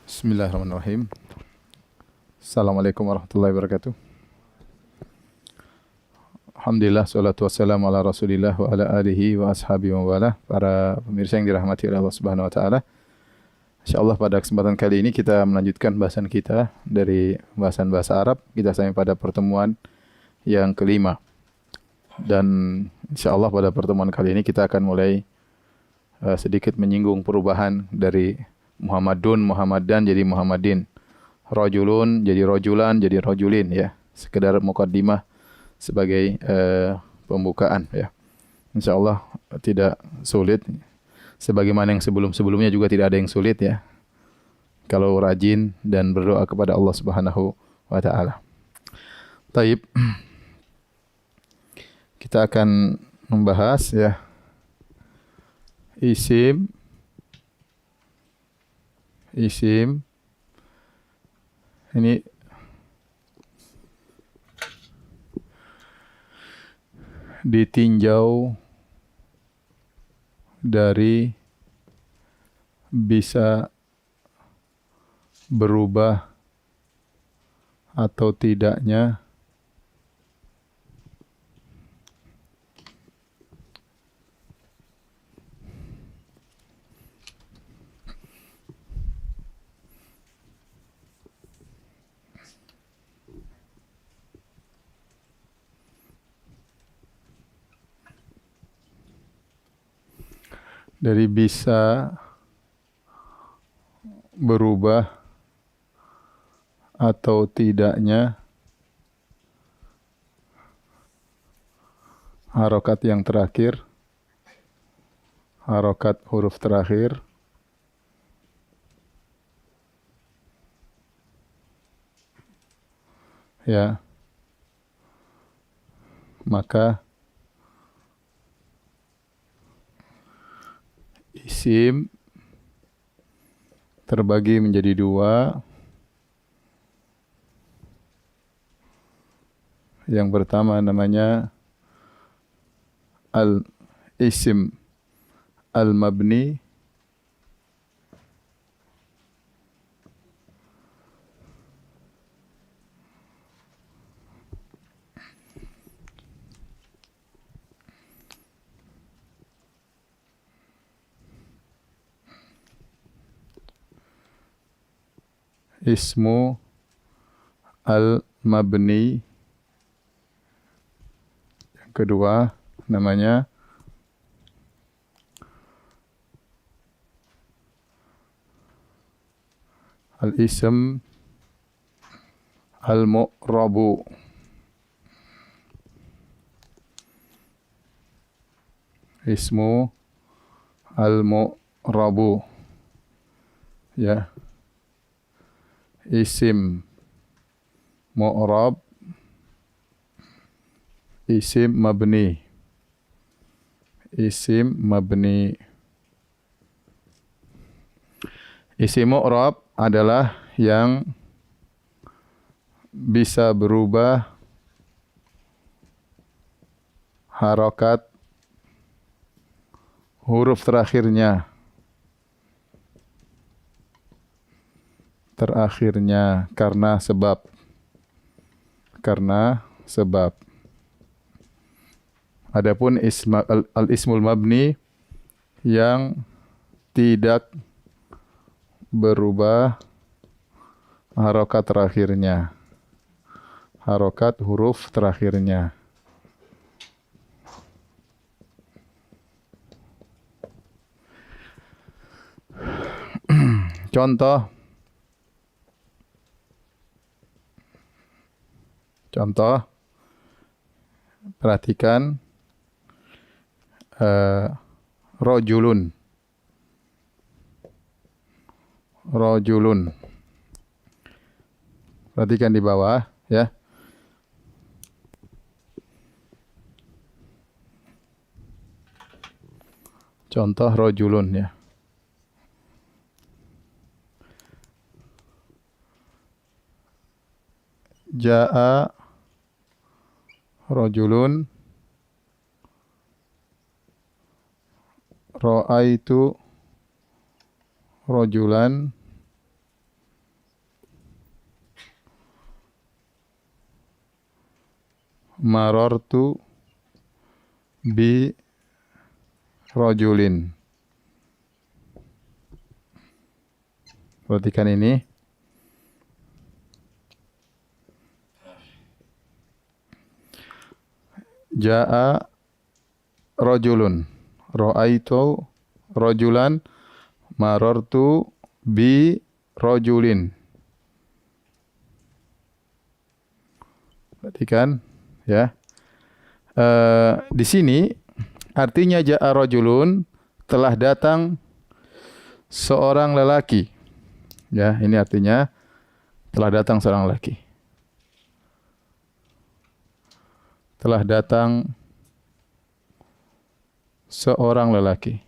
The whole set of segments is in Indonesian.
Bismillahirrahmanirrahim. Assalamualaikum warahmatullahi wabarakatuh. Alhamdulillah, salatu wassalamu ala rasulillah wa ala alihi wa ashabihi wa wala. Para pemirsa yang dirahmati oleh Allah subhanahu wa ta'ala, InsyaAllah pada kesempatan kali ini kita melanjutkan bahasan kita dari bahasan bahasa Arab. Kita sampai pada pertemuan yang kelima. Dan InsyaAllah pada pertemuan kali ini kita akan mulai sedikit menyinggung perubahan dari Muhammadun, Muhammadan jadi Muhammadin. Rajulun jadi rajulan jadi rajulin ya. Sekedar mukaddimah sebagai pembukaan ya. InsyaAllah tidak sulit. Sebagaimana yang sebelum-sebelumnya juga tidak ada yang sulit ya. Kalau rajin dan berdoa kepada Allah Subhanahu wa taala. Taib. Kita akan membahas ya isim ini ditinjau dari bisa berubah atau tidaknya dari bisa berubah atau tidaknya harokat yang terakhir, harokat huruf terakhir ya, maka isim terbagi menjadi dua. Yang pertama namanya al-isim al-mabni, ismu al-mabni. Yang kedua namanya al-ism al-mu'rabu. Ismu al-mu'rabu ya, isim mu'rab, isim mabni. Isim mabni. Isim mu'rab adalah yang bisa berubah harokat huruf terakhirnya karena sebab. Adapun al-ismul mabni yang tidak berubah harokat terakhirnya, harokat huruf terakhirnya. Contoh, perhatikan rojulun. Perhatikan di bawah ya. Contoh rojulun ya. Ja'a rojulun, ra'aitu rojulan, marartu bi rajulin. Perhatikan ini. Ja'a rajulun. Ra'aitu rajulan. Marartu bi rajulin. Perhatikan ya. Di sini artinya ja'a rajulun, telah datang seorang lelaki. Ya, ini artinya telah datang seorang lelaki. Telah datang seorang lelaki.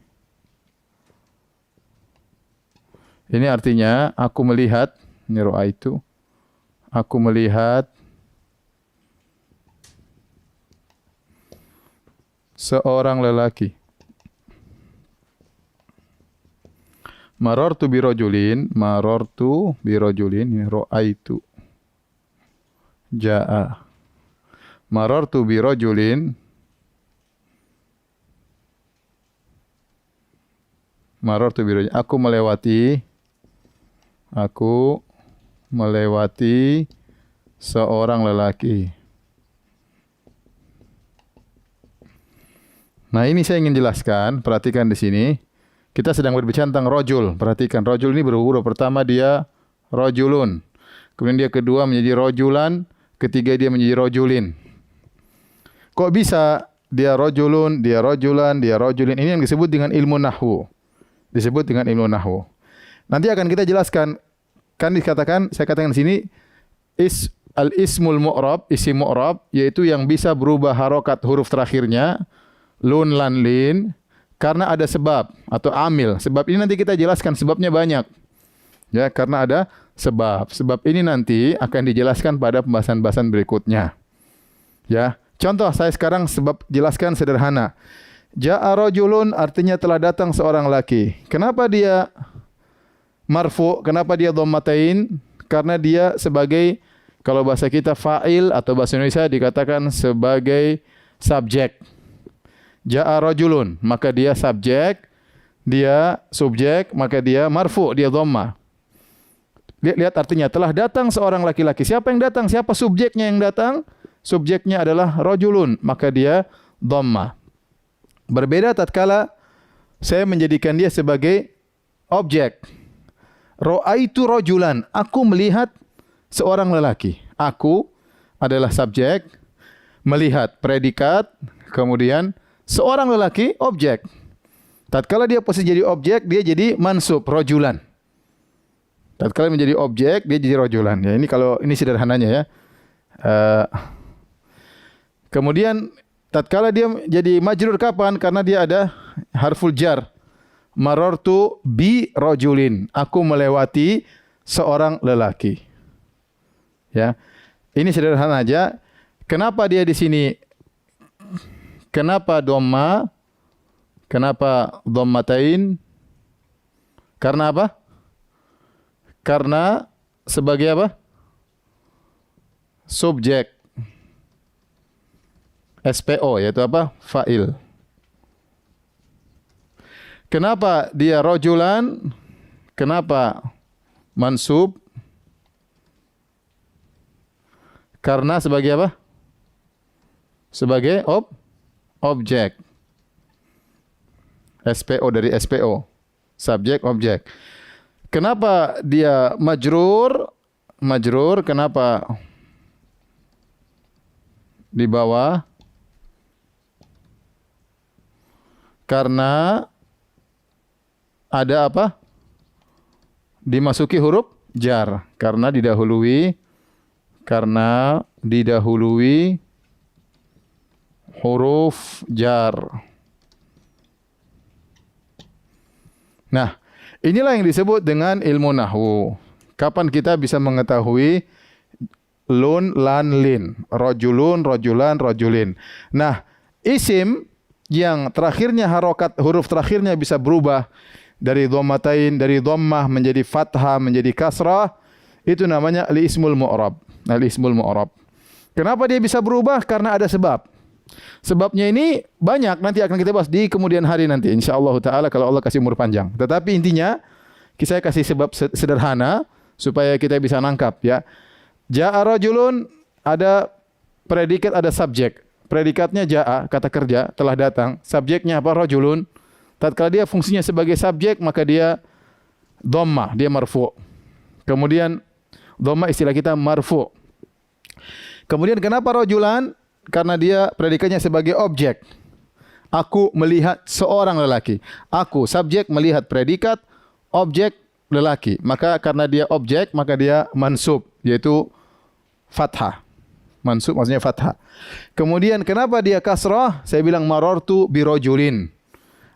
Ini artinya aku melihat, ini ra'aitu, aku melihat seorang lelaki. Marartu bi rajulin, ini ra'aitu. Ja'a. Marartu bi rajulin, aku melewati seorang lelaki. Nah, ini saya ingin jelaskan, perhatikan di sini. Kita sedang berbicara tentang rajul. Perhatikan, rajul ini berhuruf. Pertama dia rajulun. Kemudian dia kedua menjadi rajulan, ketiga dia menjadi rajulin. Kok bisa dia rajulun, dia rajulan, dia rajulin? Ini yang disebut dengan ilmu nahwu. Disebut dengan ilmu nahwu. Nanti akan kita jelaskan. Kan dikatakan, saya katakan di sini al-ismul mu'rab, isim mu'rab, yaitu yang bisa berubah harokat huruf terakhirnya, lun, lan, lin, karena ada sebab atau amil. Sebab ini nanti kita jelaskan, sebabnya banyak. Ya, karena ada sebab. Sebab ini nanti akan dijelaskan pada pembahasan-pembahasan berikutnya. Ya, contoh saya sekarang sebab jelaskan sederhana. Ja'a rajulun artinya telah datang seorang laki. Kenapa dia marfu? Kenapa dia dhammatain? Karena dia sebagai, kalau bahasa kita fa'il atau bahasa Indonesia dikatakan sebagai subjek. Ja'a rajulun, maka dia subjek, dia subjek, maka dia marfu, dia dhamma. Lihat artinya, telah datang seorang laki-laki. Siapa yang datang? Siapa subjeknya yang datang? Subjeknya adalah rajulun, maka dia dhamma. Berbeda tatkala saya menjadikan dia sebagai objek. Ra'aitu rajulan, aku melihat seorang lelaki. Aku adalah subjek, melihat predikat, kemudian seorang lelaki objek. Tatkala dia posisi jadi objek, dia jadi mansub rajulan. Tatkala menjadi objek, dia jadi rajulan. Ya, ini kalau ini sederhananya ya. Kemudian tatkala dia jadi majrur kapan? Karena dia ada harful jar. Marartu bi rajulin. Aku melewati seorang lelaki. Ya. Ini sederhana aja. Kenapa dia di sini? Kenapa dhamma? Kenapa dhammatain? Karena apa? Karena sebagai apa? Subjek. SPO, yaitu apa? Fa'il. Kenapa dia rajulan? Kenapa mansub? Karena sebagai apa? Sebagai objek. SPO dari SPO. Subjek, objek. Kenapa dia majrur? Majrur, kenapa di bawah? Karena ada apa? Dimasuki huruf jar. Karena didahului huruf jar. Nah, inilah yang disebut dengan ilmu nahwu. Kapan kita bisa mengetahui lun, lan, lin, rajulun, rajulan, rajulin. Nah, isim yang terakhirnya harokat huruf terakhirnya bisa berubah dari dhammatain, dari dhammah menjadi fathah, menjadi kasrah, itu namanya al-ismul mu'rab. Al-ismul mu'rab. Kenapa dia bisa berubah? Karena ada sebab. Sebabnya ini banyak, nanti akan kita bahas di kemudian hari nanti insyaallah taala kalau Allah kasih umur panjang. Tetapi intinya saya kasih sebab sederhana supaya kita bisa nangkap ya. Ja'a rajulun, ada predikat, ada subjek. Predikatnya ja'a, kata kerja, telah datang. Subjeknya apa? Rajulun. Tatkala dia fungsinya sebagai subjek, maka dia dhamma, dia marfu. Kemudian dhamma istilah kita marfu. Kemudian kenapa rajulan? Karena dia predikatnya sebagai objek. Aku melihat seorang lelaki. Aku subjek melihat predikat, objek lelaki. Maka karena dia objek, maka dia mansub, yaitu fathah. Mansub maksudnya fathah. Kemudian kenapa dia kasrah? Saya bilang marartu birajulin.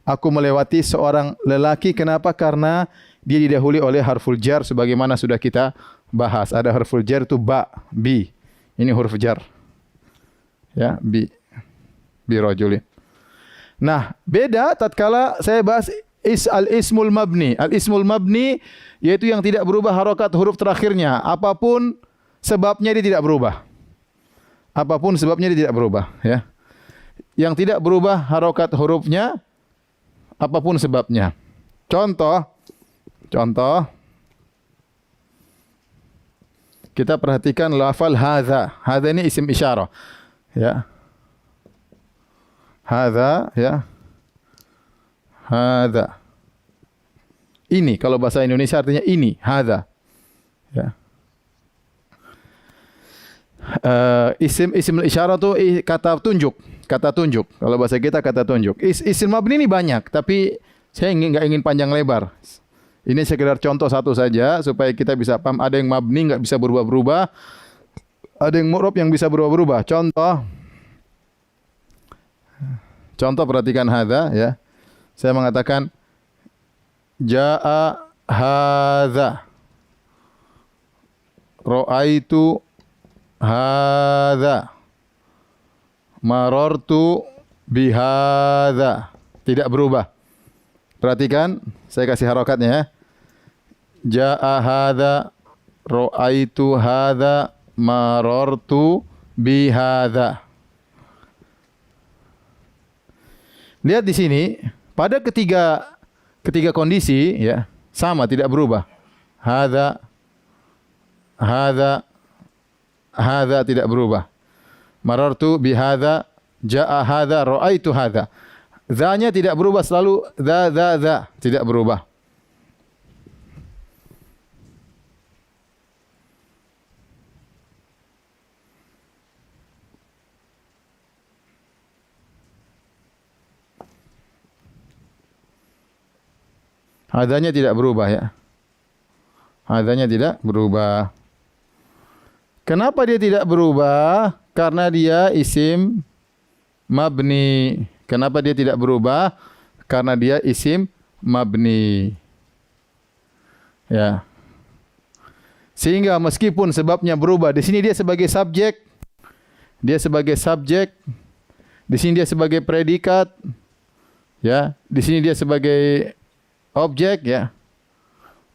Aku melewati seorang lelaki. Kenapa? Karena dia didahului oleh harful jar sebagaimana sudah kita bahas. Ada harful jar itu ba, bi. Ini huruf jar. Ya, birajulin. Nah, beda tatkala saya bahas al-ismul mabni. Al-ismul mabni yaitu yang tidak berubah harokat huruf terakhirnya. Apapun sebabnya dia tidak berubah. Apapun sebabnya dia tidak berubah. Ya. Yang tidak berubah harokat hurufnya, apapun sebabnya. Contoh. Kita perhatikan lafal hadza. Hadza ini isim isyarah. Ya. Hadza, ya. Hadza. Ini kalau bahasa Indonesia artinya ini, hadza. Ya. Isim isyarah itu kata tunjuk. Kalau bahasa kita kata tunjuk. Isim mabni ini banyak, tapi saya enggak ingin panjang lebar. Ini sekedar contoh satu saja supaya kita bisa paham. Ada yang mabni enggak bisa berubah-berubah. Ada yang mu'rab yang bisa berubah-berubah. Contoh perhatikan hadza ya. Saya mengatakan jaa hadza. Ra'aitu hadza. Marartu bihadza. Tidak berubah. Perhatikan, saya kasih harokatnya ya. Jaa hadza, ra'aitu hadza, marartu bihadza. Lihat di sini, pada ketiga kondisi ya, sama tidak berubah. Hadza, tidak berubah. Marartu bihadza, jaa hadza, ra'aitu hadza. Za-nya tidak berubah, selalu za, tidak berubah. Hadanya tidak berubah ya. Hadanya tidak berubah. Kenapa dia tidak berubah? Karena dia isim mabni. Kenapa dia tidak berubah? Karena dia isim mabni. Ya. Sehingga meskipun sebabnya berubah, di sini dia sebagai subjek, di sini dia sebagai predikat, ya, di sini dia sebagai objek, ya.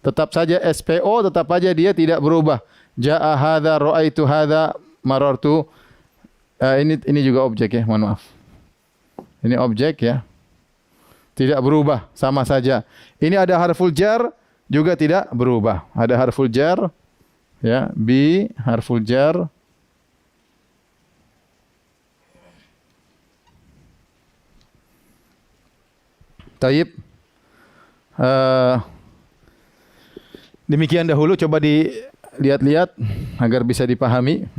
Tetap saja SPO, tetap saja dia tidak berubah. Jaa hadza, ra'aitu hadza, marartu. Ini juga objek ya, mohon maaf. Ini objek ya. Tidak berubah, sama saja. Ini ada harful jar juga tidak berubah. Ada harful jar ya, bi harful jar. Taib. Demikian dahulu, coba dilihat-lihat agar bisa dipahami.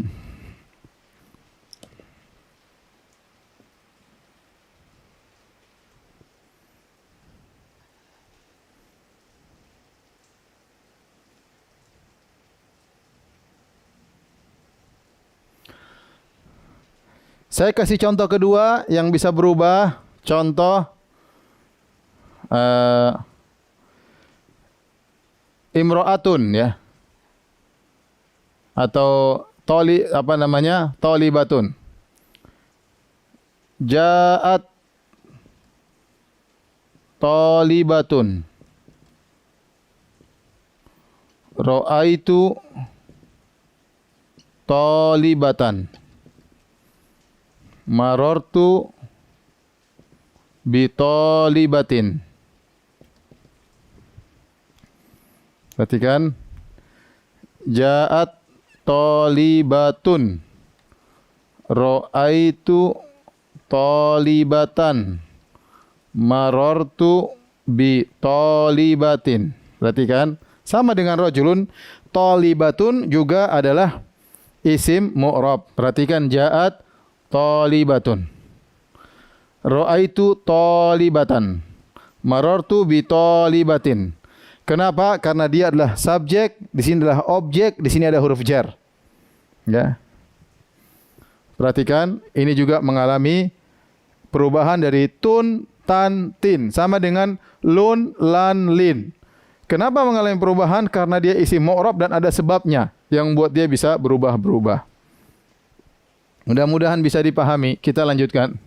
Saya kasih contoh kedua yang bisa berubah. Contoh imro'atun ya. Atau tolibatun. Ja'at tolibatun. Ra'aitu tolibatan. Marartu bi talibatin. Perhatikan. Ja'at talibatun. Ra'aitu talibatan. Marartu bi talibatin. Perhatikan, sama dengan rajulun, talibatun juga adalah isim mu'rab. Perhatikan, ja'at talibatun. Ra'aitu talibatan. Marartu bi talibatin. Kenapa? Karena dia adalah subjek, di sini adalah objek, di sini ada huruf jar. Ya. Perhatikan, ini juga mengalami perubahan dari tun, tan, tin. Sama dengan lun, lan, lin. Kenapa mengalami perubahan? Karena dia isim mu'rab dan ada sebabnya yang buat dia bisa berubah-berubah. Mudah-mudahan bisa dipahami. Kita lanjutkan.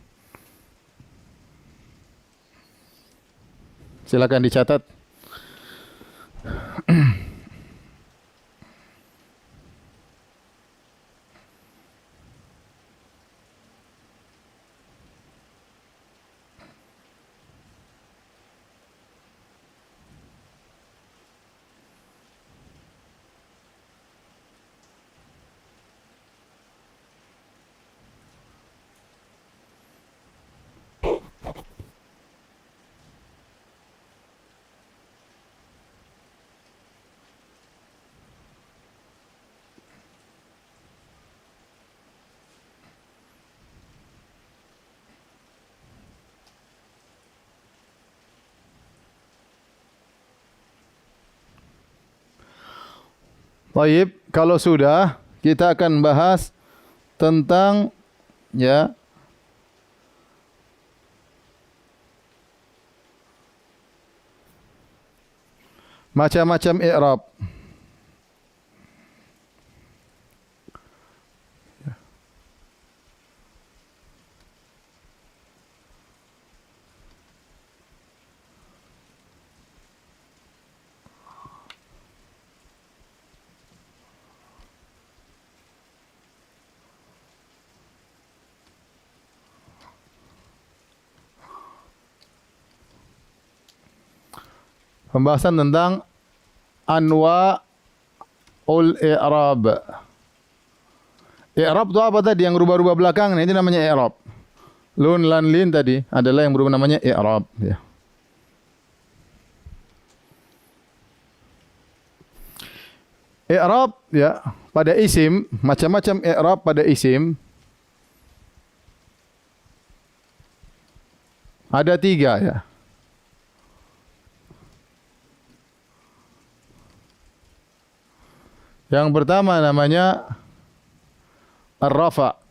Silakan dicatat. Baik, kalau sudah, kita akan bahas tentang ya macam-macam i'rab. Pembahasan tentang anwa'ul i'rab. I'rab itu apa tadi yang rubah-rubah belakang? Nah, ini namanya i'rab. Lun, lan, lin tadi adalah yang berubah namanya i'rab. Ya. I'rab ya pada isim, macam-macam i'rab pada isim. Ada 3 ya. Yang pertama namanya ar-rafa.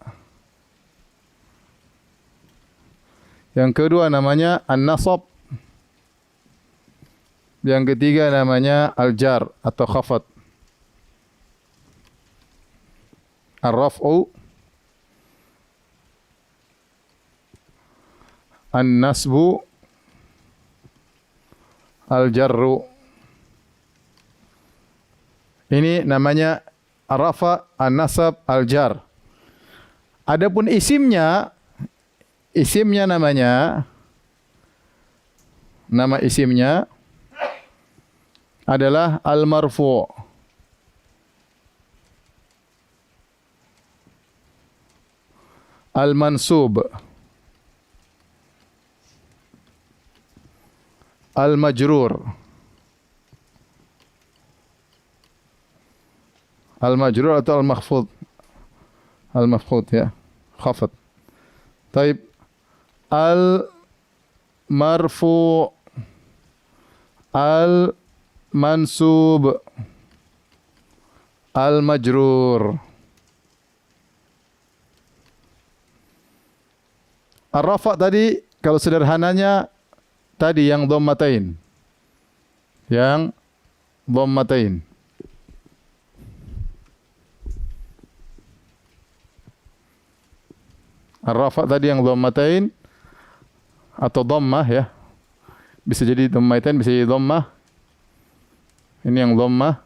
Yang kedua namanya an-nasab. Yang ketiga namanya al-jar atau khafat. Ar-raf'u, an-nasbu, al-jarru. Ini namanya ar-rafa, an-nasab, al-jar. Adapun isimnya namanya, nama isimnya adalah al-marfu'. Al-mansub, al-majrur. Al-majrur atau al-makhfud. Al-makhfud ya, khafat. Taib. Al-marfu', al-mansub, al-majrur. Ar-rafa tadi kalau sederhananya tadi yang dhammatain. Yang dhammatain. Ar-rafa tadi yang dhammatain atau dhammah ya. Bisa jadi dhammatain, bisa jadi dhammah. Ini yang dhammah.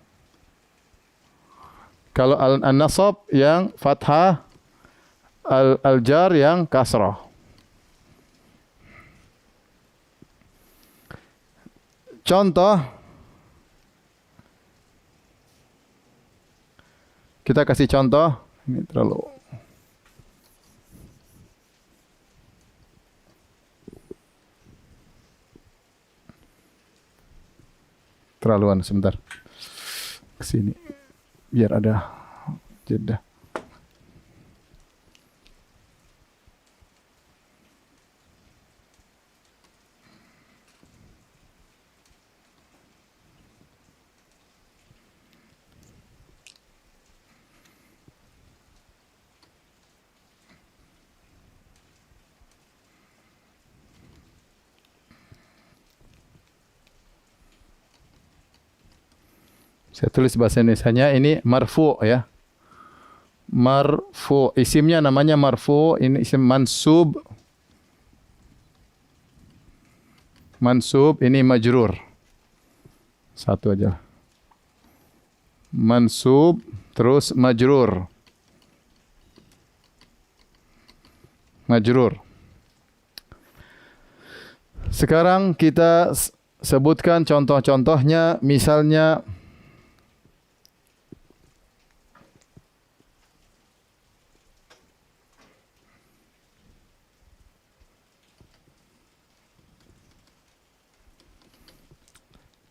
Kalau an-nasab yang fathah al-jar yang kasrah. Contoh, kita kasih contoh, ini terlaluan sebentar. Kesini biar ada jeda. Saya tulis bahasa Indonesianya ini marfu ya. Marfu, isimnya namanya marfu, ini isim mansub. Mansub ini majrur. Satu aja. Mansub terus majrur. Majrur. Sekarang kita sebutkan contoh-contohnya, misalnya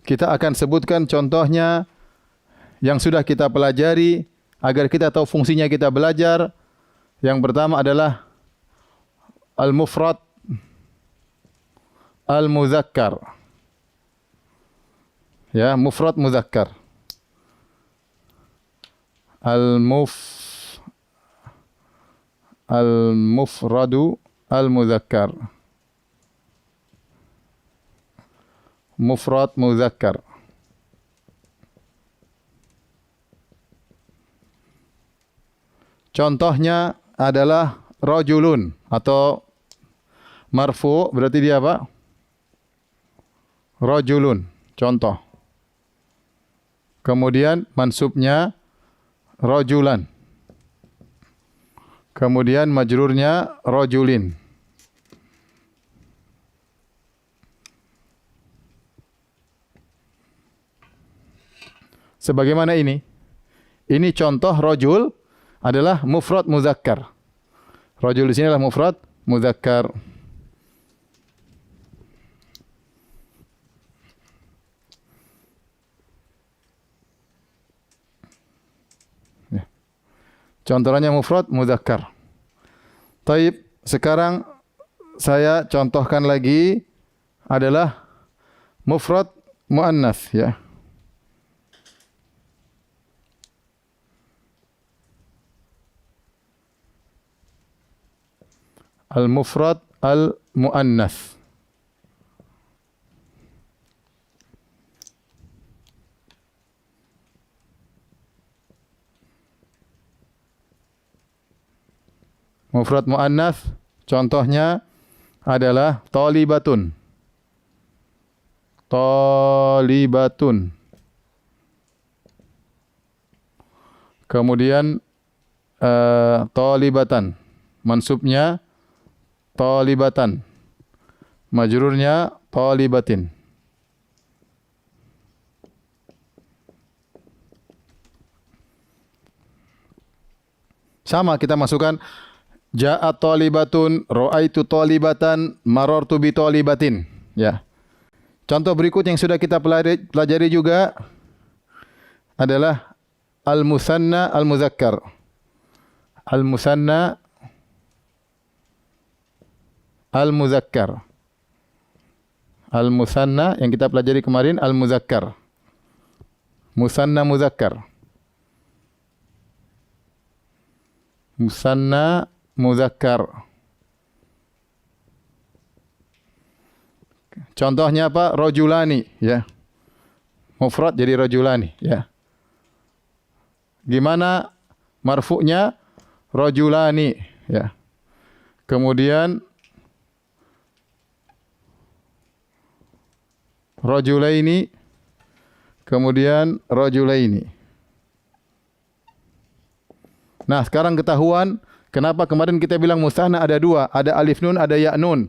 kita akan sebutkan contohnya yang sudah kita pelajari agar kita tahu fungsinya kita belajar. Yang pertama adalah al-mufrad al-muzakkar. Ya, mufrad muzakkar. Al-mufradu al-muzakkar. Mufrad muzakkar. Contohnya adalah rajulun atau marfu, berarti dia apa? Rajulun, contoh. Kemudian mansubnya rajulan. Kemudian majrurnya rajulin. Sebagaimana ini. Ini contoh rajul adalah mufrad muzakkar. Rajul di sini adalah mufrad muzakkar. Ya. Contohnya mufrad muzakkar. Taib, sekarang saya contohkan lagi adalah mufrad muannas ya. Al-mufrad al-muannas. Mufrad muannas contohnya adalah talibatun. Talibatun. Kemudian talibatan. Mansubnya talibatan. Majrurnya talibatin. Sama kita masukkan ja'at talibatun, ra'aitu talibatan, marartu bi talibatin. Ya. Contoh berikut yang sudah kita pelajari juga adalah al-musanna al-muzakkar. Al-musanna al-muzakkar. Al-musanna yang kita pelajari kemarin al-muzakkar. Musanna muzakkar. Musanna muzakkar. Contohnya apa? Rajulani ya. Mufrad jadi rajulani ya. Gimana marfu'nya? Rajulani ya. Kemudian rajulaini, kemudian rajulaini. Nah, sekarang ketahuan Kenapa kemarin kita bilang musanna ada dua, ada alif nun, ada ya nun.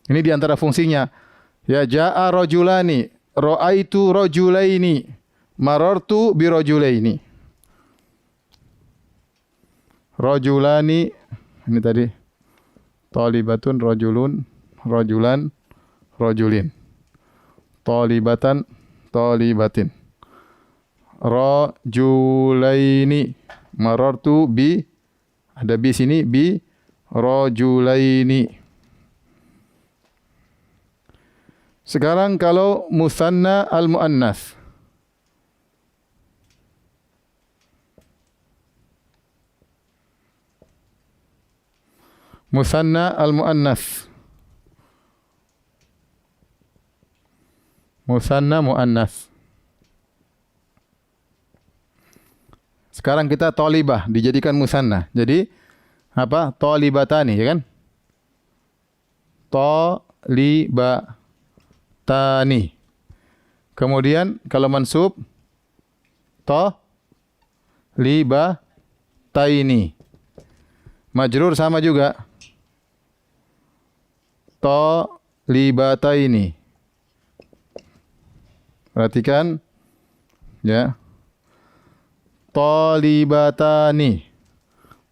Ini di antara fungsinya. Ya jaa rajulani, ra'aitu rajulaini, marartu bi rajulaini. Rajulani ini tadi talibatun rajulun rajulan rajulin. Talibatan talibatin. Rajulaini marartu bi ada bi sini bi rajulaini. Sekarang kalau musanna al-muannas. Musanna al-muannas. Musanna muannas. Sekarang kita talibah dijadikan musanna. Jadi apa? Talibatani, ya kan? Talibatani. Kemudian kalau mansub talibataini. Majrur sama juga. Talibataini. Perhatikan ya. Talibatani.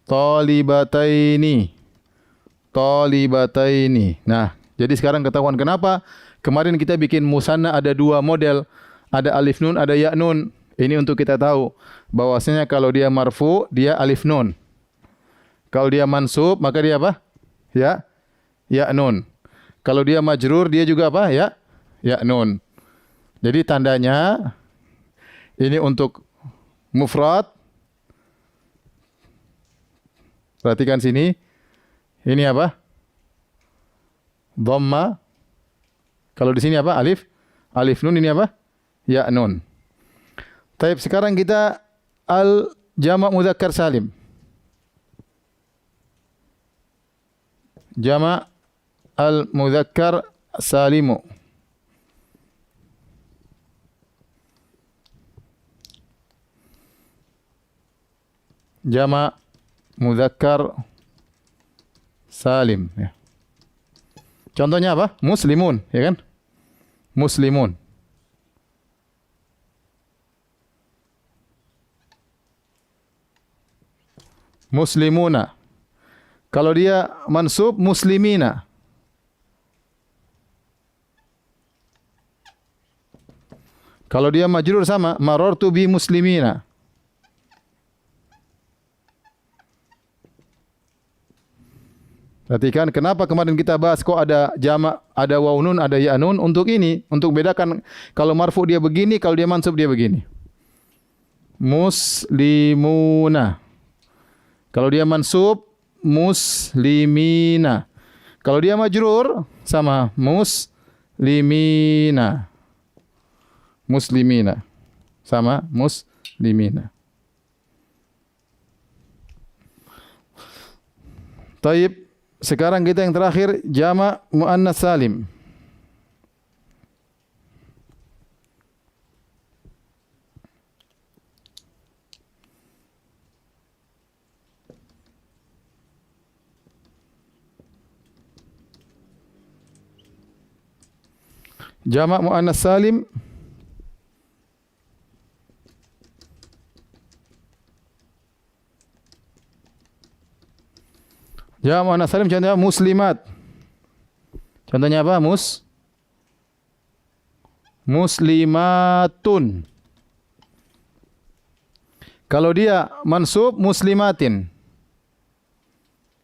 Talibataini. Talibataini. Nah, jadi sekarang ketahuan kenapa kemarin kita bikin musanna ada dua model, ada alif nun, ada ya nun. Ini untuk kita tahu bahwasanya kalau dia marfu dia alif nun. Kalau dia mansub maka dia apa? Ya nun. Kalau dia majrur dia juga apa? Ya nun. Jadi tandanya ini untuk mufrad. Perhatikan sini. Ini apa? Dhamma. Kalau di sini apa? Alif. Alif nun ini apa? Ya nun. Taib sekarang kita al jamak mudzakkar salim. Jamak al mudzakkar salimu. Jamak mudzakkar salim ya. Contohnya apa? Muslimun, ya kan? Muslimun. Muslimuna. Kalau dia mansub muslimina. Kalau dia majrur sama marartu bi muslimina. Perhatikan kenapa kemarin kita bahas kok ada jamak, ada waw nun, ada ya nun untuk ini, untuk bedakan kalau marfu dia begini, kalau dia mansub dia begini. Muslimuna. Kalau dia mansub muslimina. Kalau dia majrur sama muslimina. Muslimina. Sama muslimina. Taib. Sekarang kita yang terakhir jamak muannas salim. Jamak muannas salim jamak muannas salim contohnya muslimat. Contohnya apa? Muslimatun. Kalau dia mansub muslimatin.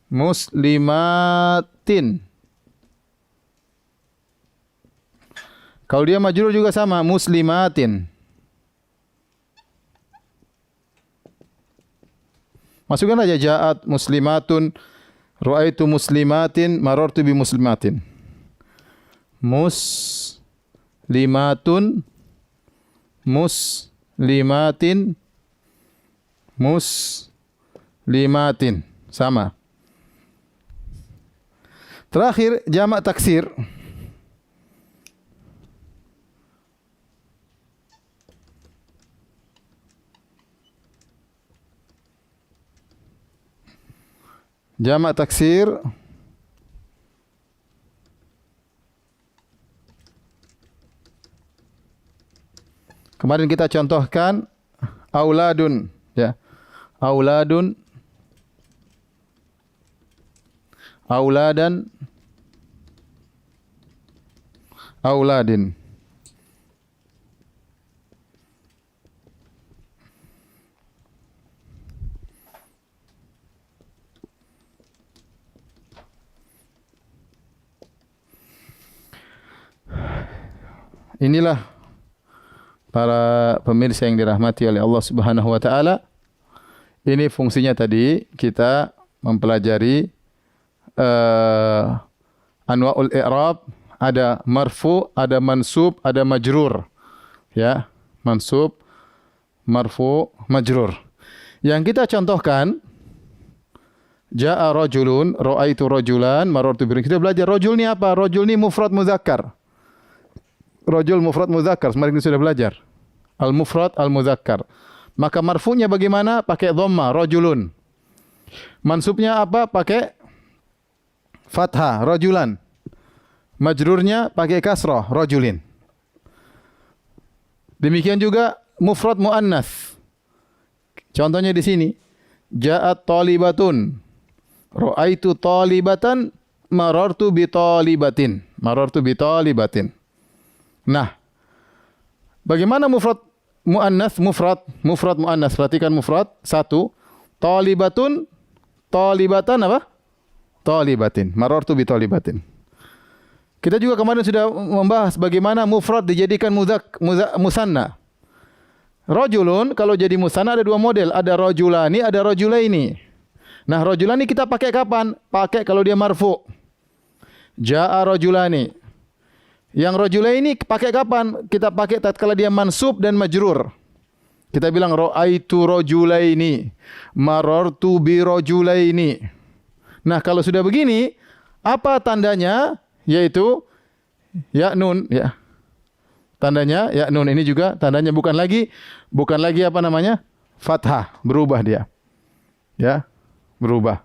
Muslimatin. Kalau dia majrur juga sama muslimatin. Masukkan aja ja'at muslimatun, ra'aitu muslimatin, marartu bi muslimatin. Muslimatun, muslimatin, muslimatin. Sama. Terakhir jamak taksir. Jamak taksir kemarin kita contohkan auladun, ya. Auladun, auladan, auladin. Inilah para pemirsa yang dirahmati oleh Allah Subhanahu wa taala. Ini fungsinya tadi kita mempelajari anwaul i'rab, ada marfu, ada mansub, ada majrur. Ya, mansub, marfu, majrur. Yang kita contohkan jaa rajulun, ra'aitu rajulan, marartu bi. Kita belajar rajul ni apa? Rajul ni mufrad muzakkar. Rajul mufrad muzakkar, kemarin kita sudah belajar. Al-mufrad al-muzakkar. Maka marfu'nya bagaimana? Pakai dhamma, rajulun. Mansubnya apa? Pakai fathah, rajulan. Majrurnya pakai kasrah, rajulin. Demikian juga mufrad muannas. Contohnya di sini, ja'at talibatun. Ra'aitu talibatan, marartu bi talibatin. Marartu bi talibatin. Nah, bagaimana mufrad muannas? Mufrad muannas. Perhatikan mufrad. Satu, talibatun, talibatan apa? Talibatin. Marartu bi talibatin. Kita juga kemarin sudah membahas bagaimana mufrad dijadikan musanna. Rajulun kalau jadi musanna ada dua model, ada rajulani, ada rajulaini. Nah, rajulani kita pakai kapan? Pakai kalau dia marfu. Jaa rajulani. Yang rajulaini pakai kapan? Kita pakai tatkala dia mansub dan majrur. Kita bilang ra'aitu rajulaini, marartu bi rajulaini. Nah, kalau sudah begini, apa tandanya? Yaitu ya nun, ya. Tandanya ya nun. Ini juga tandanya bukan lagi apa namanya? Fathah, berubah dia. Ya, berubah.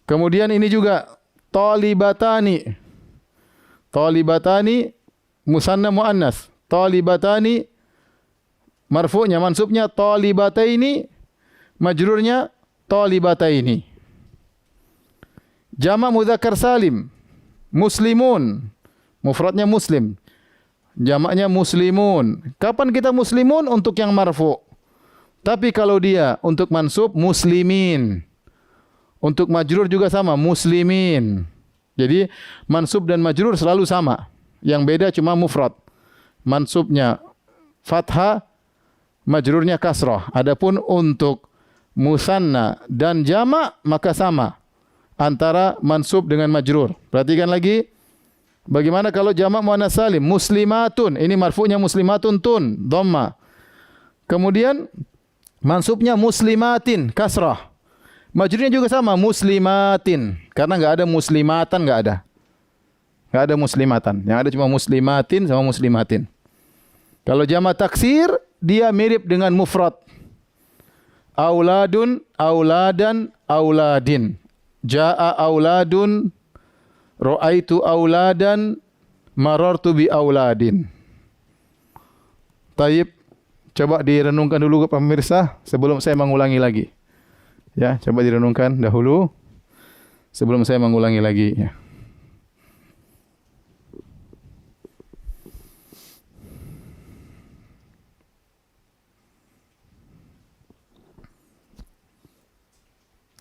Kemudian ini juga talibatani. Talibatani musanna muannas. Talibatani marfu'nya, mansubnya talibataini, majrurnya talibataini. Jamak mudzakkar salim, muslimun. Mufradnya muslim. Jamaknya muslimun. Kapan kita muslimun? Untuk yang marfu'. Tapi kalau dia untuk mansub muslimin. Untuk majrur juga sama, muslimin. Jadi mansub dan majrur selalu sama. Yang beda cuma mufrad. Mansubnya fathah, majrurnya kasrah. Adapun untuk musanna dan jamak maka sama antara mansub dengan majrur. Perhatikan lagi. Bagaimana kalau jamak muannas salim? Muslimatun. Ini marfu'nya muslimatun tun, dhamma. Kemudian mansubnya muslimatin, kasrah. Majrurnya juga sama, muslimatin. Karena enggak ada muslimatan, enggak ada. Enggak ada muslimatan. Yang ada cuma muslimatin sama muslimatin. Kalau jamak taksir, dia mirip dengan mufrad. Auladun, auladan, auladin. Jaa auladun, ra'aitu auladan, marartu bi auladin. Taib, coba direnungkan dulu ke pemirsa sebelum saya mengulangi lagi. Ya, coba direnungkan dahulu sebelum saya mengulangi lagi. Ya.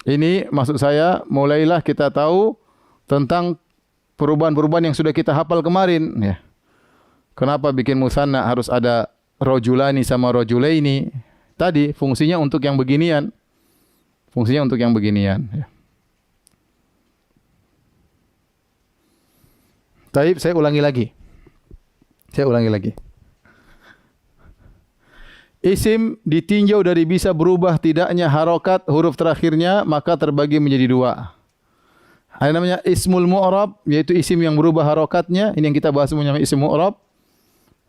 Ini maksud saya, mulailah kita tahu tentang perubahan-perubahan yang sudah kita hafal kemarin. Ya. Kenapa bikin musanna harus ada rajulani sama rajulaini? Tadi fungsinya untuk yang beginian. Fungsinya untuk yang beginian. Ya. Taib, saya ulangi lagi. Isim ditinjau dari bisa berubah tidaknya harokat huruf terakhirnya, maka terbagi menjadi dua. Ada namanya ismul mu'rab, yaitu isim yang berubah harokatnya. Ini yang kita bahas semuanya, isim mu'rab.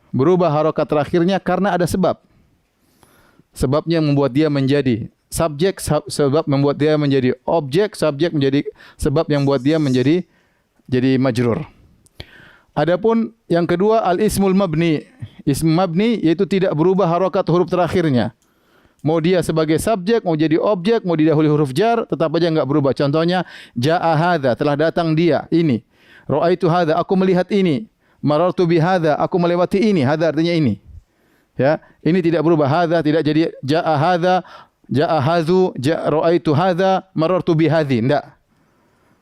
Berubah harokat terakhirnya karena ada sebab. Sebabnya membuat dia menjadi subjek sebab membuat dia menjadi objek, subjek menjadi sebab yang buat dia menjadi majrur. Adapun yang kedua al-ismul mabni. Ism mabni yaitu tidak berubah harakat huruf terakhirnya. Mau dia sebagai subjek, mau jadi objek, mau didahului huruf jar, tetap aja enggak berubah. Contohnya jaa hadza, telah datang dia, ini. Ra'aitu hadza, aku melihat ini. Marartu bi hadza, aku melewati ini. Hadza artinya ini. Ya, ini tidak berubah. Hadza tidak jadi jaa hadza, jaa hadzu, ra'aitu hadza, marartu bi hadzi. Enggak.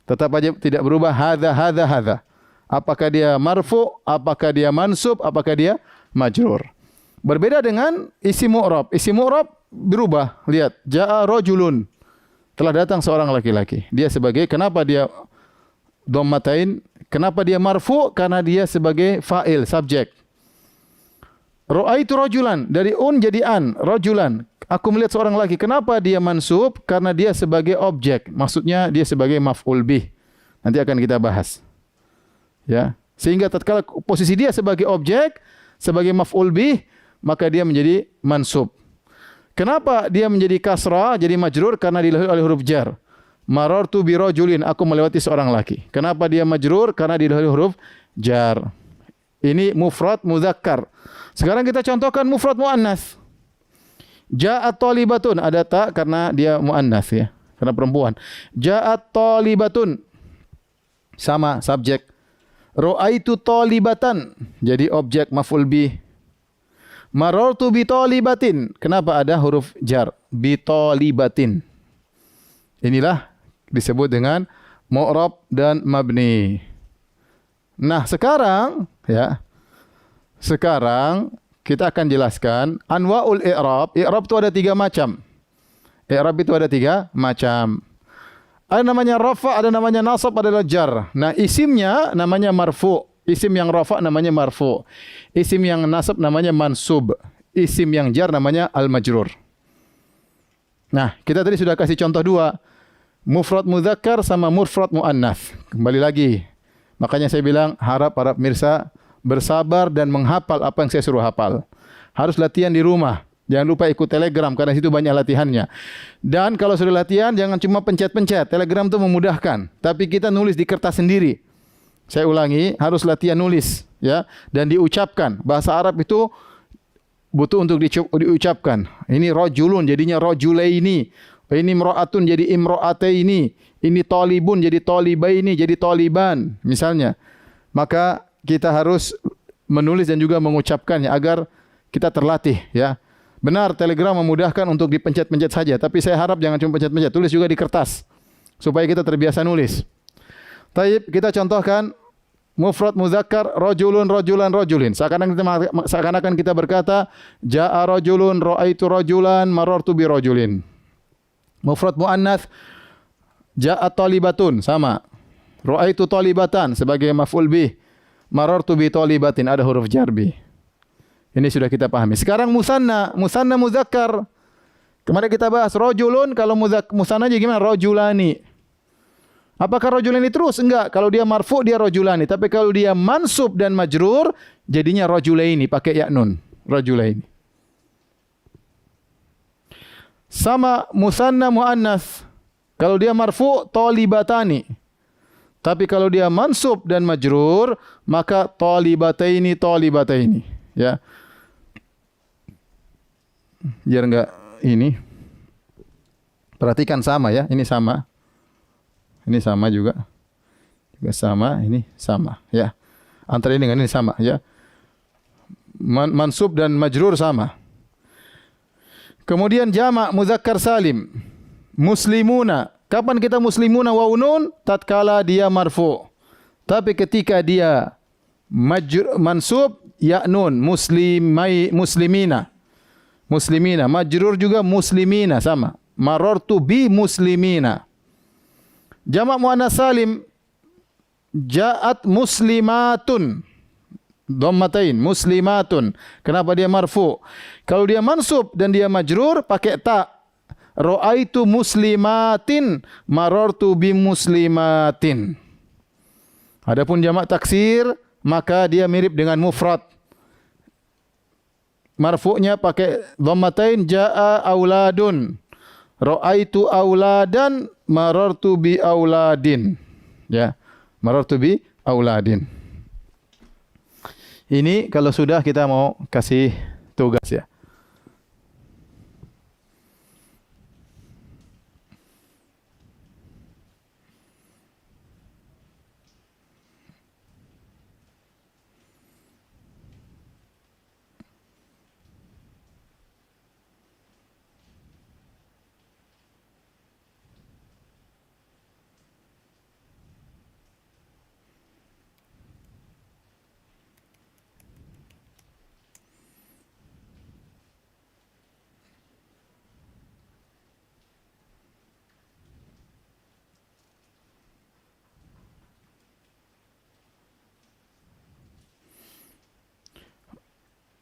Tetap aja tidak berubah. Hadza hadza hadza. Apakah dia marfu, apakah dia mansub, apakah dia majrur. Berbeda dengan isim mu'rab. Isim mu'rab berubah. Lihat, jaa rajulun. Telah datang seorang laki-laki. Dia sebagai, kenapa dia dhammatain? Kenapa dia marfu? Karena dia sebagai fa'il, subjek. Ra'aitu rajulan, dari jadi an, rajulan. Aku melihat seorang laki. Kenapa dia mansub? Karena dia sebagai objek. Maksudnya dia sebagai maf'ul bih. Nanti akan kita bahas. Ya, sehingga tatkala posisi dia sebagai objek, sebagai maf'ul bih, maka dia menjadi mansub. Kenapa dia menjadi kasrah, jadi majrur? Karena dilahului oleh huruf jar. Marartu bi rajulin, aku melewati seorang laki. Kenapa dia majrur? Karena dilahului huruf jar. Ini mufrad mudzakkar. Sekarang kita contohkan mufrad muannas. Ja'at thalibatun, ada ta karena dia muannas ya, karena perempuan. Ja'at thalibatun, sama subjek. Ra'aitu thalibatan, jadi objek maf'ul bih. Marartu bi thalibatin, kenapa ada huruf jar? Bi thalibatin. Inilah disebut dengan mu'rab dan mabni. Nah, sekarang ya. Sekarang kita akan jelaskan anwa'ul i'rab. I'rab itu ada 3 macam. I'rab itu ada 3 macam. Ada namanya rafa, ada namanya nasab, ada jar. Nah, isimnya namanya marfu. Isim yang rafa namanya marfu. Isim yang nasab namanya mansub. Isim yang jar namanya al-majrur. Nah, kita tadi sudah kasih contoh 2. Mufrad mudzakkar sama mufrad muannats. Kembali lagi. Makanya saya bilang harap para pemirsa bersabar dan menghafal apa yang saya suruh hafal. Harus latihan di rumah. Jangan lupa ikut Telegram karena situ banyak latihannya. Dan kalau sudah latihan jangan cuma pencet-pencet. Telegram itu memudahkan, tapi kita nulis di kertas sendiri. Saya ulangi, harus latihan nulis ya dan diucapkan. Bahasa Arab itu butuh untuk diucapkan. Ini rajulun jadinya rajulaini. Ini imra'atun jadi imra'ataini. Ini talibun jadi talibaini, jadi taliban misalnya. Maka kita harus menulis dan juga mengucapkannya agar kita terlatih ya. Benar, Telegram memudahkan untuk dipencet-pencet saja, tapi saya harap jangan cuma pencet-pencet, tulis juga di kertas supaya kita terbiasa nulis. Taib, kita contohkan mufrad muzakkar rajulun rajulan rajulin. Seakan-akan kita berkata jaa rajulun ra'aitu rajulan marartu bi rajulin. Mufrad muannats jaa talibatun, sama. Ra'aitu talibatan sebagai maf'ul bih. Marartu bi talibatin, ada huruf jar bi. Ini sudah kita pahami. Sekarang musanna muzakkar. Kemarin kita bahas rajulun, kalau musanna aja gimana? Rajulani. Apakah rajulani terus? Enggak. Kalau dia marfu dia rajulani, tapi kalau dia mansub dan majrur jadinya rajulaini pakai ya nun. Rajulaini. Sama musanna muannas. Kalau dia marfu talibatani. Tapi kalau dia mansub dan majrur maka talibataini talibataini, ya. Biar enggak ini. Perhatikan sama ya, ini sama. Ini sama juga. Juga sama, ini sama, ya. Antara ini dengan ini sama, ya. Mansub dan majrur sama. Kemudian jamak muzakkar salim. Muslimuna. Kapan kita muslimuna waw nun? Tatkala dia marfu. Tapi ketika dia mansub ya nun, muslimina. Muslimina, majrur juga muslimina sama. Marartu bi muslimina. Jamak muannas salim ja'at muslimatun. Dhammatain, muslimatun. Kenapa dia marfu? Kalau dia mansub dan dia majrur pakai ta. Ra'aitu muslimatin, marartu bi muslimatin. Adapun jamak taksir maka dia mirip dengan mufrad. Marfu'nya pakai dhammatain jaa auladun. Ra'aitu auladan marartu bi auladin. Ya. Marartu bi auladin. Ini kalau sudah kita mau kasih tugas ya.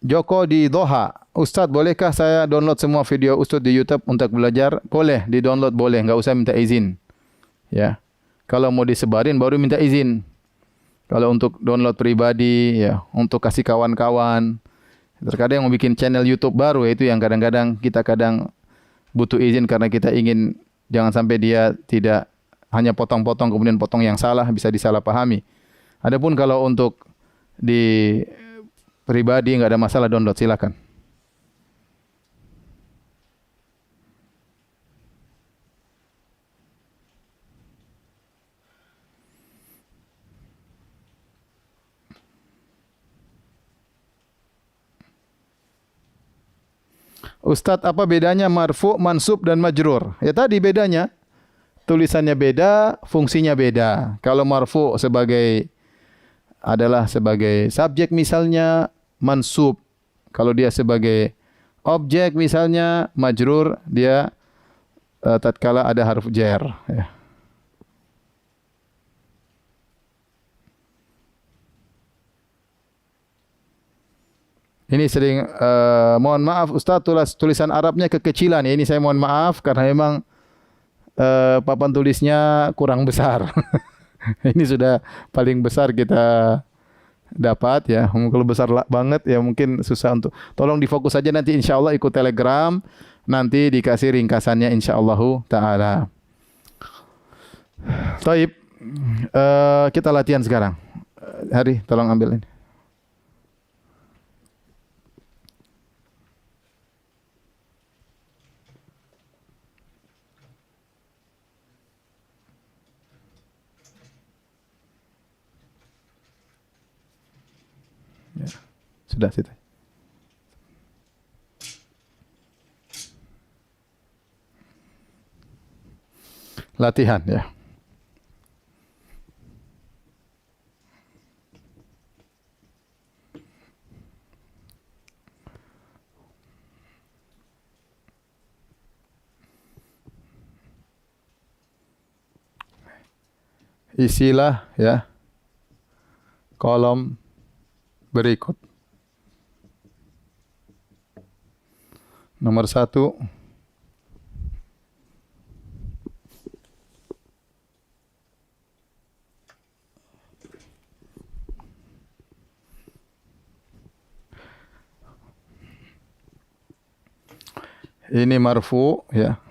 Joko di Doha. Ustadz, bolehkah saya download semua video Ustadz di YouTube untuk belajar? Boleh, di-download boleh, enggak usah minta izin. Ya. Kalau mau disebarin baru minta izin. Kalau untuk download pribadi, ya, untuk kasih kawan-kawan. Terkadang mau bikin channel YouTube baru, ya, itu yang kadang-kadang kita butuh izin karena kita ingin jangan sampai dia tidak hanya potong-potong kemudian potong yang salah, bisa disalahpahami. Adapun kalau untuk di pribadi enggak ada masalah, download, silakan. Ustadz, apa bedanya marfu, mansub dan majrur? Ya tadi bedanya. Tulisannya beda, fungsinya beda. Kalau marfu adalah sebagai subjek misalnya, mansub. Kalau dia sebagai objek misalnya, majrur dia tatkala ada huruf jar. Ya. Ini sering, mohon maaf Ustaz, tulisan Arabnya kekecilan. Ya, ini saya mohon maaf karena memang papan tulisnya kurang besar. Ini sudah paling besar kita dapat ya. Kalau besar banget ya mungkin susah untuk. Tolong difokus saja, nanti insya Allah ikut Telegram, nanti dikasih ringkasannya insya Allah taala. Taib, kita latihan sekarang. Hari, tolong ambil ini. Ya, sudah situ. Latihan ya. Isilah ya kolom berikut. Nomor 1, ini marfu ya.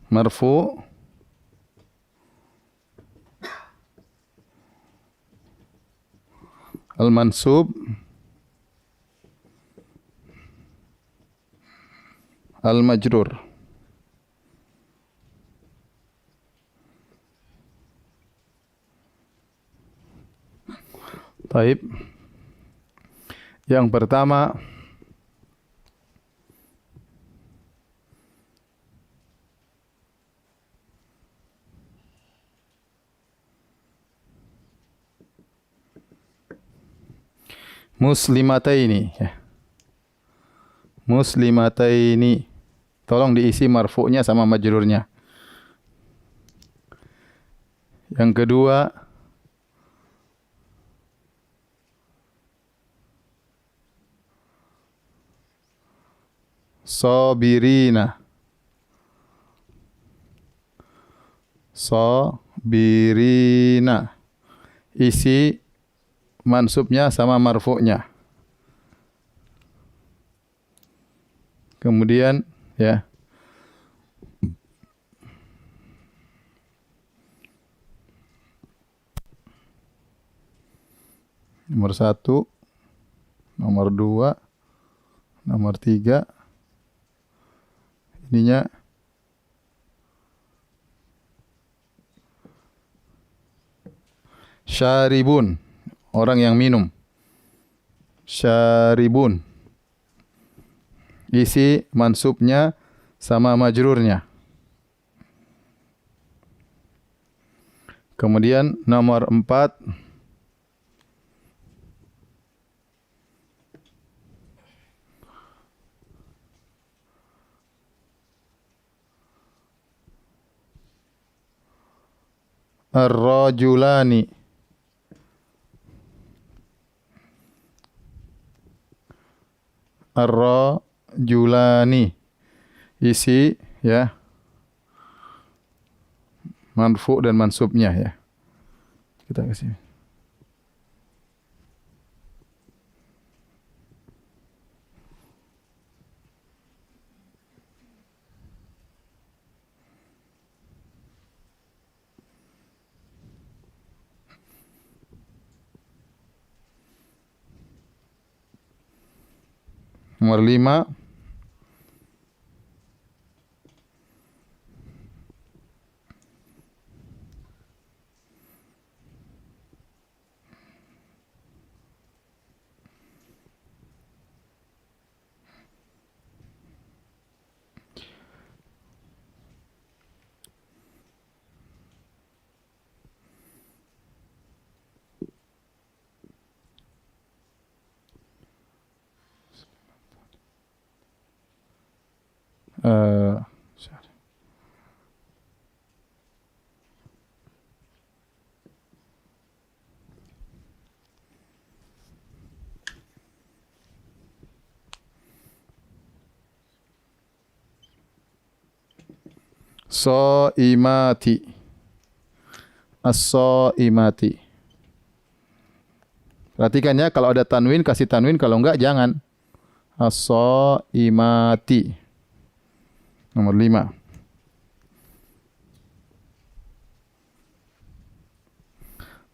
Marfu al-mansub al-majrur. Taib. Yang pertama muslimataini ya. Muslimataini. Tolong diisi marfu'nya sama majrurnya. Yang kedua Sabirina. Sabirina. Isi mansubnya sama marfu'nya. Kemudian ya. Nomor 1, nomor 2, nomor 3. Ininya syaribun, orang yang minum. Syaribun. Isi mansubnya sama majrurnya. Kemudian nomor 4, ar-rajulani. Ar-rajulani. Isi ya marfu dan mansubnya ya. Kita kasih. Nomor 5, uh, Shaimati. As-shaimati. Perhatikan ya, kalau ada tanwin kasih tanwin, kalau enggak jangan. As-shaimati. Nomor 5.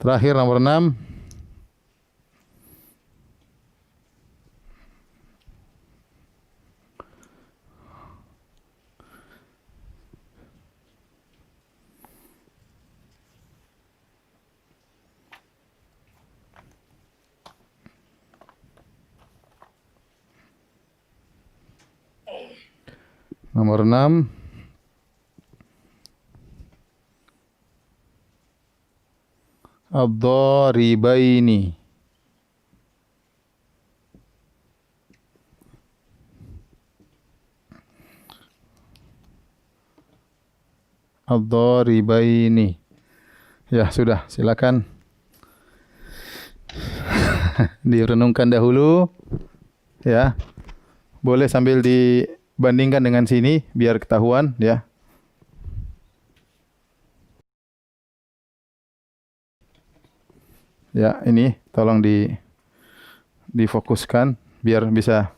Terakhir nomor 6. Nomor 6. Ad-dharibaini. Ad-dharibaini. Ya, sudah, silakan direnungkan dahulu ya. Boleh sambil dibandingkan dengan sini biar ketahuan ya. Ya, ini tolong difokuskan biar bisa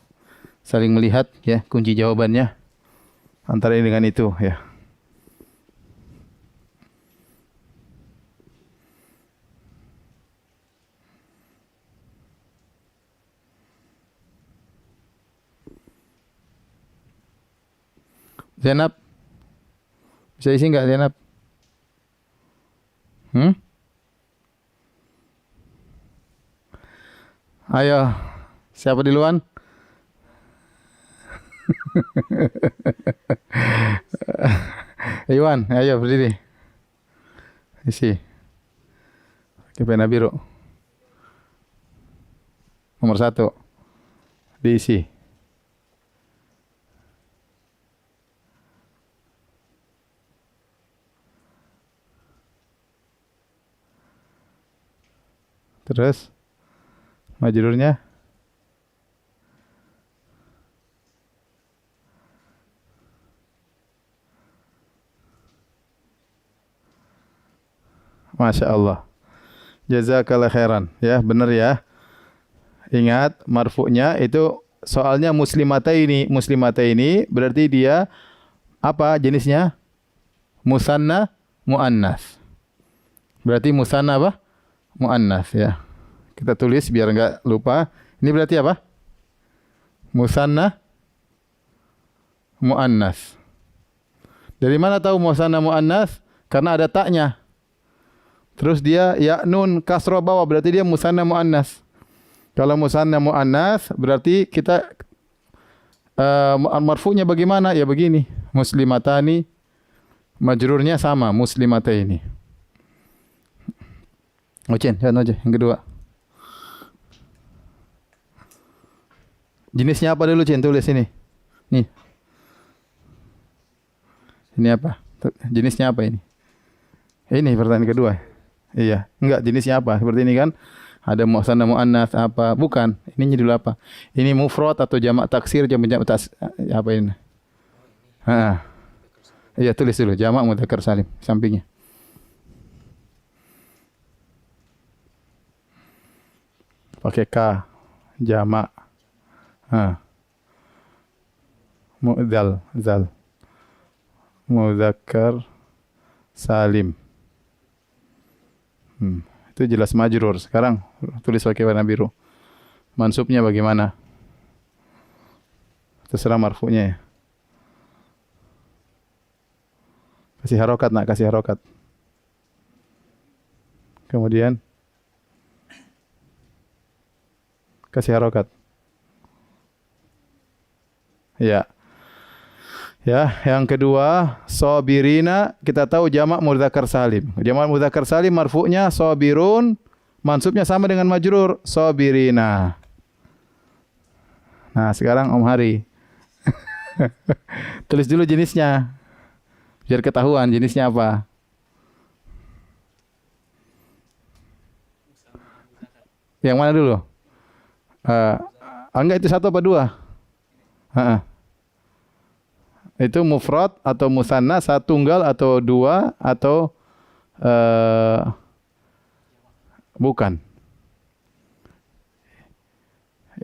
saling melihat ya kunci jawabannya antara ini dengan itu ya. Zainab, bisa isi nggak Zainab? Ayo, siapa duluan? Iwan, ayo berdiri. Isi. Pakai pena biru. Nomor 1. Diisi. Terus majrurnya Masya Allah. Jazakallah khairan. Ya, benar ya. Ingat, marfu'nya itu soalnya muslimataini. Muslimataini berarti dia apa jenisnya? Musanna muannas. Berarti musanna apa? Muannas ya. Kita tulis biar enggak lupa. Ini berarti apa? Musanna muannas. Dari mana tahu musanna muannas? Karena ada taknya. Terus dia ya nun kasroh bawah berarti dia musanna muannas. Kalau musanna muannas berarti kita marfu'nya bagaimana? Ya begini. Muslimatani majrurnya sama muslimataini. Ocen, lihat aja yang kedua. Jenisnya apa dulu, Cen? Tulis ini. Nih. Ini apa? Jenisnya apa ini? Ini pertanyaan kedua. Iya, enggak jenisnya apa? Seperti ini kan? Ada musanna muannas apa? Bukan. Ininya dulu apa? Ini mufrad atau jamak taksir, jamak apa ini? Iya, tulis dulu jamak mudzakkar salim sampingnya. Pakai K jamak. Zal. Mudzakkar salim. Itu jelas majrur. Sekarang tulis pakai warna biru. Mansubnya bagaimana? Terserah marfu'nya ya. Kasih harokat nak, kasih harokat. Kemudian kasih harokat. Ya. Ya, yang kedua, sabirina, kita tahu jamak mudzakkar salim. Jamak mudzakkar salim marfu'nya sabirun, mansubnya sama dengan majrur, sabirina. Nah, sekarang Om Hari. Tulis dulu jenisnya. Biar ketahuan jenisnya apa. Yang mana dulu? Enggak, itu satu apa dua? Itu mufrad atau musanna, satu tunggal atau dua atau bukan.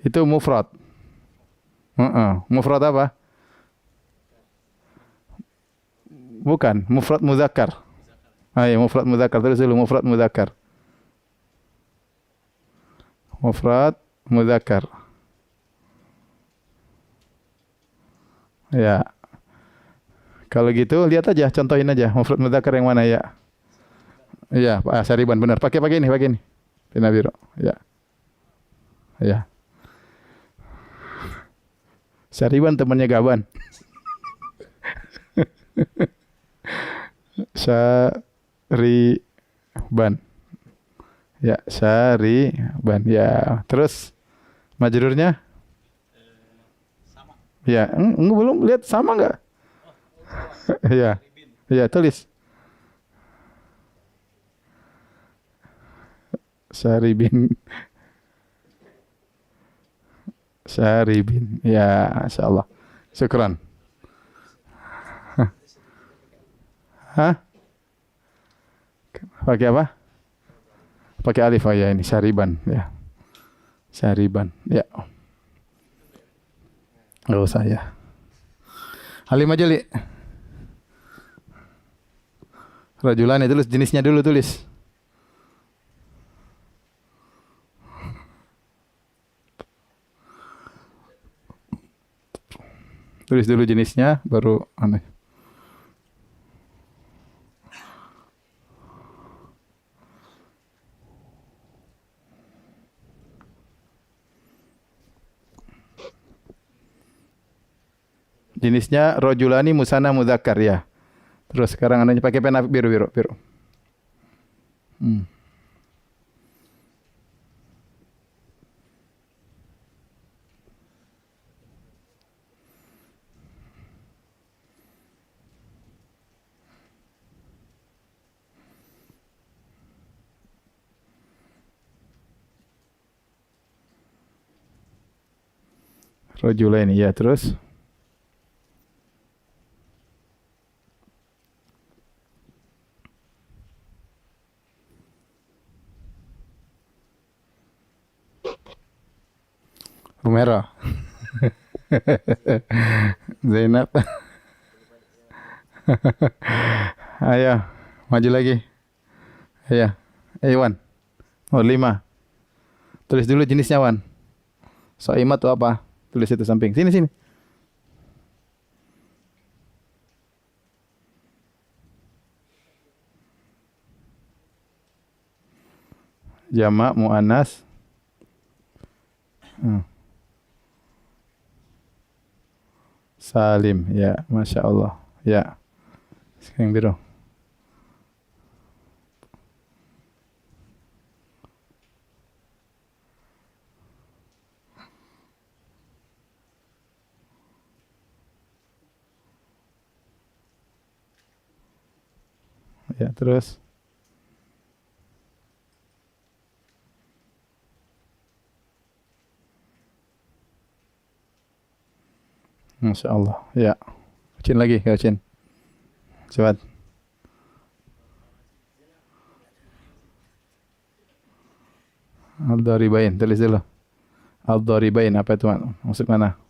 Itu mufrad. Mufrad apa? Bukan, mufrad muzakkar. Iya, mufrad muzakkar. Terus dulu mufrad muzakkar. Mufrad muzakkar. Ya. Kalau gitu lihat aja, contohin aja mufrad mudzakkar yang mana ya. Iya, Pak Sariban benar. Pakai ini. Pena biru. Ya. Ya. Sariban temannya Gaban. Sariban. Ya, Sariban. Ya, terus majrurnya? Sama. Ya, belum lihat sama enggak? Iya. Iya, tulis. Saribin. Ya, insyaallah. Syukran. Hah? Pakai apa? Pakai alif ya ini Syariban ya. Syariban. Ya. Enggak usah ya. Halim aja, Li. Rajulani tulis jenisnya dulu tulis. Tulis dulu jenisnya baru aneh. Jenisnya rajulani musanna mudzakkar ya. Terus sekarang anaknya pakai pena biru. Rajulaini ya, terus Humaira. Zainab. Ayo, maju lagi. Ayo, Wan. Oh, 5. Tulis dulu jenisnya, Wan. Soimat itu apa? Tulis itu samping. Sini, sini. Jamak muannas. Salim, ya, Masya Allah. Ya, yang biru. Ya, terus. Masya Allah. Ya. Kacin lagi, kacin. Cepat. Al-Dharibain, tulis dulu. Al-Dharibain, apa itu? Maksud mana?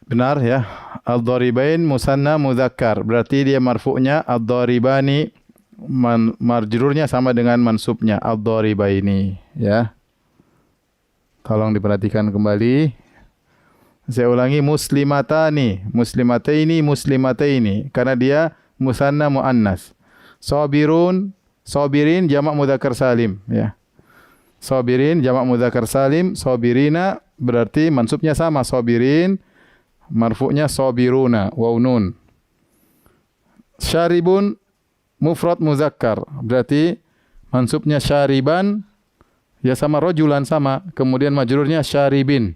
Benar ya. Al-Dharibain musanna mudzakkar. Berarti dia marfu'nya ad-dharibani, marjururnya sama dengan mansubnya ad-dharibaini ya. Tolong diperhatikan kembali. Saya ulangi, muslimatani, muslimataini, muslimataini, karena dia musanna muannas. Sabirun, sabirin jamak mudzakkar salim ya. Sabirin jamak mudzakkar salim, sabirina berarti mansubnya sama, sabirin, marfu'nya sabiruna, waw nun. Syaribun mufrad muzakkar, berarti mansubnya syariban, ya sama rajulan sama, kemudian majrurnya syaribin.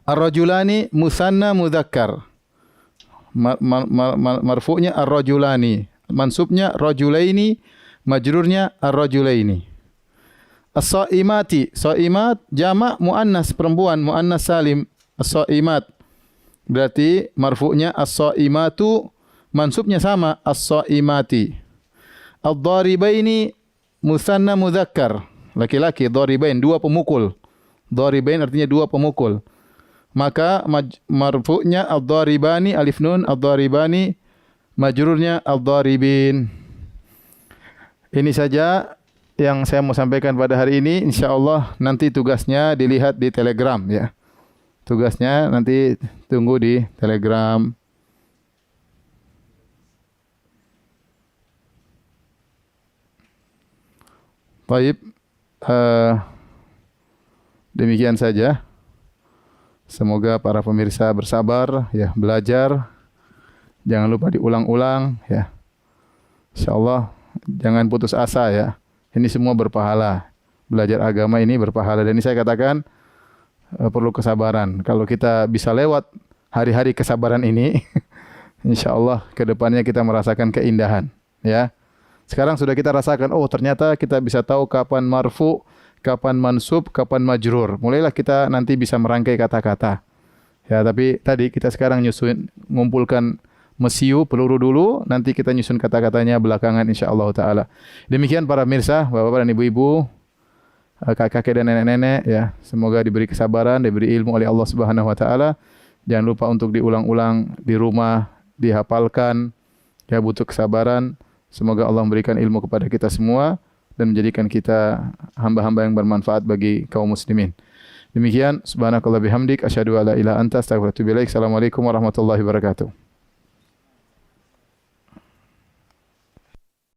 Ar-rajulani musanna mudzakkar, marfu'nya ar-rajulani, mansubnya rajulaini, majrurnya ar-rajulaini. As-saimati, saimat jamak muannas perempuan, muannas salim. As-saimat berarti marfu'nya as-saimatu, mansubnya sama as-saimati. Ad-dharibaini musanna mudzakkar, laki-laki, dharibain dua pemukul. Dharibain artinya dua pemukul. Maka marfu'nya ad-dharibani, alif nun, ad-dharibani, majrurnya ad-dharibin. Ini saja yang saya mau sampaikan pada hari ini. Insyaallah nanti tugasnya dilihat di Telegram ya. Tugasnya nanti tunggu di Telegram. Baik, demikian saja. Semoga para pemirsa bersabar ya, belajar. Jangan lupa diulang-ulang ya. Insyaallah jangan putus asa ya. Ini semua berpahala. Belajar agama ini berpahala, dan ini saya katakan perlu kesabaran. Kalau kita bisa lewat hari-hari kesabaran ini, insyaallah ke depannya kita merasakan keindahan ya. Sekarang sudah kita rasakan, oh ternyata kita bisa tahu kapan marfu, kapan mansub, kapan majrur. Mulailah kita nanti bisa merangkai kata-kata. Ya, tapi tadi kita sekarang ngumpulkan mesiu, peluru dulu, nanti kita nyusun kata-katanya belakangan insyaallah taala. Demikian para pemirsa, Bapak-bapak dan Ibu-ibu, kakek-kakek dan nenek-nenek ya, semoga diberi kesabaran, diberi ilmu oleh Allah Subhanahu wa taala. Jangan lupa untuk diulang-ulang di rumah, dihafalkan. Ya, butuh kesabaran. Semoga Allah memberikan ilmu kepada kita semua dan menjadikan kita hamba-hamba yang bermanfaat bagi kaum muslimin. Demikian, subhanakallah bihamdik, asyhadu alla ilaha anta, astaghfiruka wa atubu ilaik. Assalamualaikum warahmatullahi wabarakatuh.